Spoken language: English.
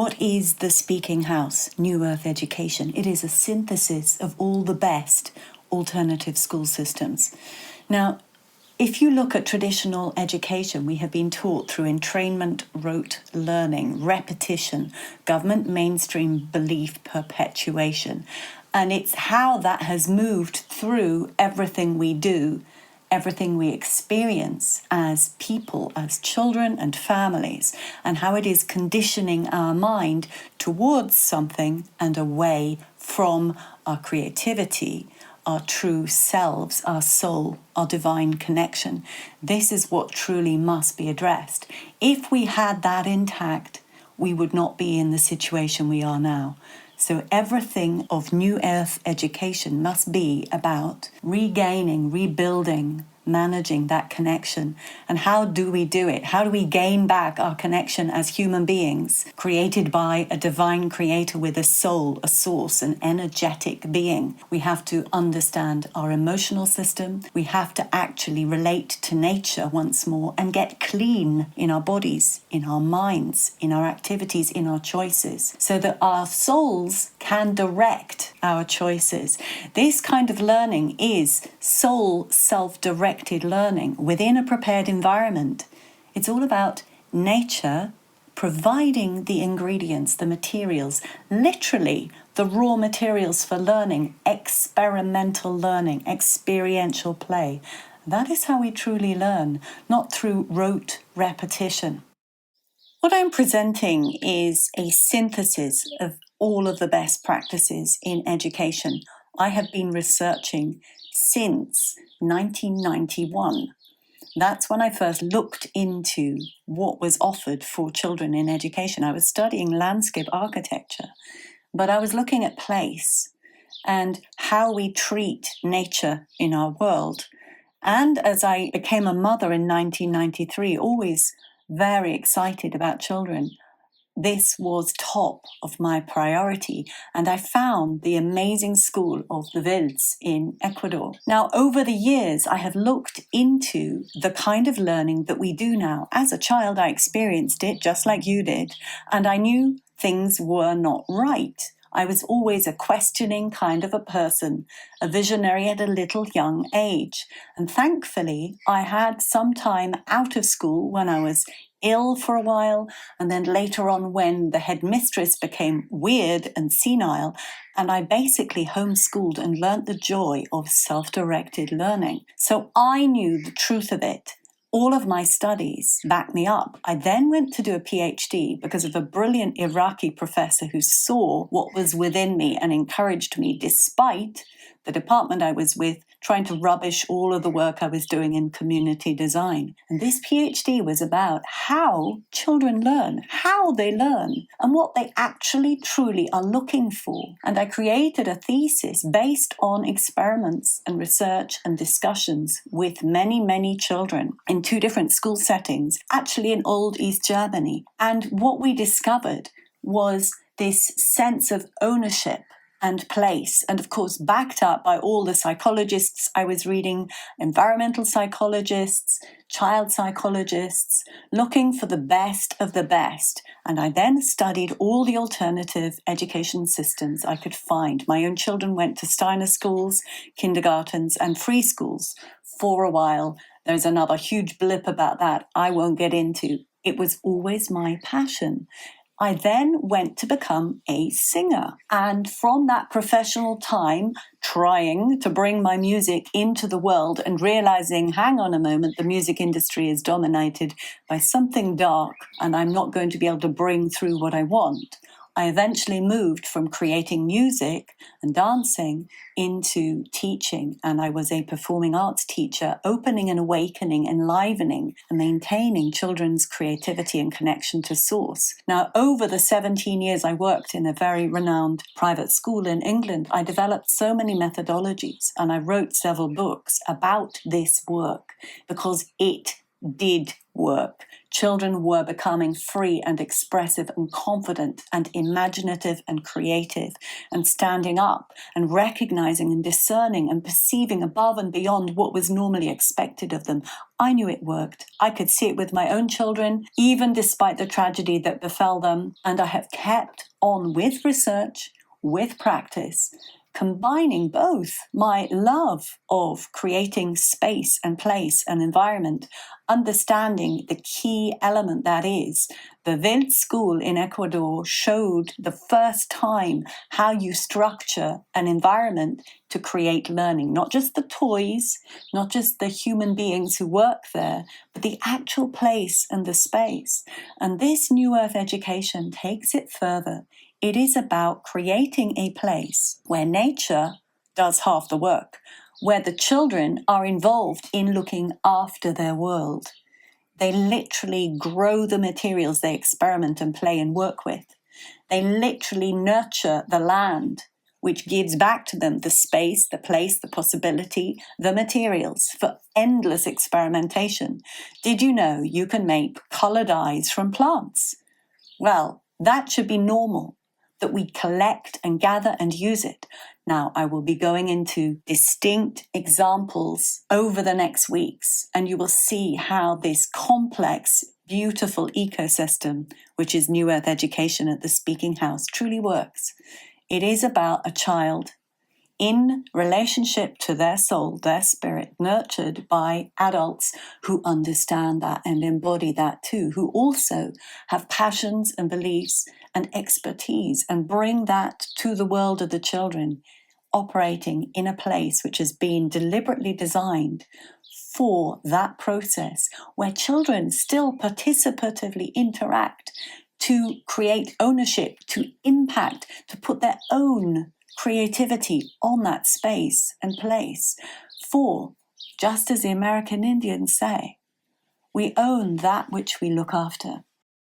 What is the Speaking House, New Earth Education? It is a synthesis of all the best alternative school systems. Now, if you look at traditional education, we have been taught through entrainment, rote learning, repetition, government mainstream belief perpetuation. And it's how that has moved through everything we do, everything we experience as people, as children and families, and how it is conditioning our mind towards something and away from our creativity, our true selves, our soul, our divine connection. This is what truly must be addressed. If we had that intact, we would not be in the situation we are now. So everything of New Earth education must be about regaining, rebuilding, managing that connection. And how do we do it? How do we gain back our connection as human beings, created by a divine creator with a soul, a source, an energetic being? We have to understand our emotional system. We have to actually relate to nature once more and get clean in our bodies, in our minds, in our activities, in our choices, so that our souls can direct our choices. This kind of learning is soul self-directed learning within a prepared environment. It's all about nature providing the ingredients, the materials, literally the raw materials for learning, experimental learning, experiential play. That is how we truly learn, not through rote repetition. What I'm presenting is a synthesis of all of the best practices in education. I have been researching since 1991. That's when I first looked into what was offered for children in education. I was studying landscape architecture, but I was looking at place and how we treat nature in our world. And as I became a mother in 1993, always very excited about children, this was top of my priority, and I found the amazing school of the Wilds in Ecuador. Now, over the years, I have looked into the kind of learning that we do now. As a child, I experienced it just like you did, and I knew things were not right. I was always a questioning kind of a person, a visionary at a little young age. And thankfully, I had some time out of school when I was ill for a while, and then later on when the headmistress became weird and senile, and I basically homeschooled and learnt the joy of self-directed learning. So I knew the truth of it. All of my studies backed me up. I then went to do a PhD because of a brilliant Iraqi professor who saw what was within me and encouraged me, despite the department I was with trying to rubbish all of the work I was doing in community design. And this PhD was about how children learn, how they learn, and what they actually truly are looking for. And I created a thesis based on experiments and research and discussions with many, many children in 2 different school settings, actually in old East Germany. And what we discovered was this sense of ownership and place, and of course backed up by all the psychologists I was reading, environmental psychologists, child psychologists, looking for the best of the best. And I then studied all the alternative education systems I could find. My own children went to Steiner schools, kindergartens, and free schools for a while. There's another huge blip about that I won't get into. It was always my passion. I then went to become a singer. And from that professional time, trying to bring my music into the world and realizing, hang on a moment, the music industry is dominated by something dark and I'm not going to be able to bring through what I want, I eventually moved from creating music and dancing into teaching, and I was a performing arts teacher, opening and awakening, enlivening, and maintaining children's creativity and connection to source. Now, over the 17 years I worked in a very renowned private school in England, I developed so many methodologies, and I wrote several books about this work because it did work. Children were becoming free and expressive and confident and imaginative and creative and standing up and recognizing and discerning and perceiving above and beyond what was normally expected of them. I knew it worked. I could see it with my own children, even despite the tragedy that befell them. And I have kept on with research, with practice, combining both my love of creating space and place and environment, understanding the key element that is the Wild School in Ecuador showed the first time how you structure an environment to create learning, not just the toys, not just the human beings who work there, but the actual place and the space. And this New Earth education takes it further. It is about creating a place where nature does half the work, where the children are involved in looking after their world. They literally grow the materials they experiment and play and work with. They literally nurture the land, which gives back to them the space, the place, the possibility, the materials for endless experimentation. Did you know you can make colored eyes from plants? Well, that should be normal, that we collect and gather and use it. Now, I will be going into distinct examples over the next weeks, and you will see how this complex, beautiful ecosystem, which is New Earth education at the Speaking House, truly works. It is about a child in relationship to their soul, their spirit, nurtured by adults who understand that and embody that too, who also have passions and beliefs and expertise and bring that to the world of the children, operating in a place which has been deliberately designed for that process, where children still participatively interact to create ownership, to impact, to put their own creativity on that space and place. For, just as the American Indians say, we own that which we look after.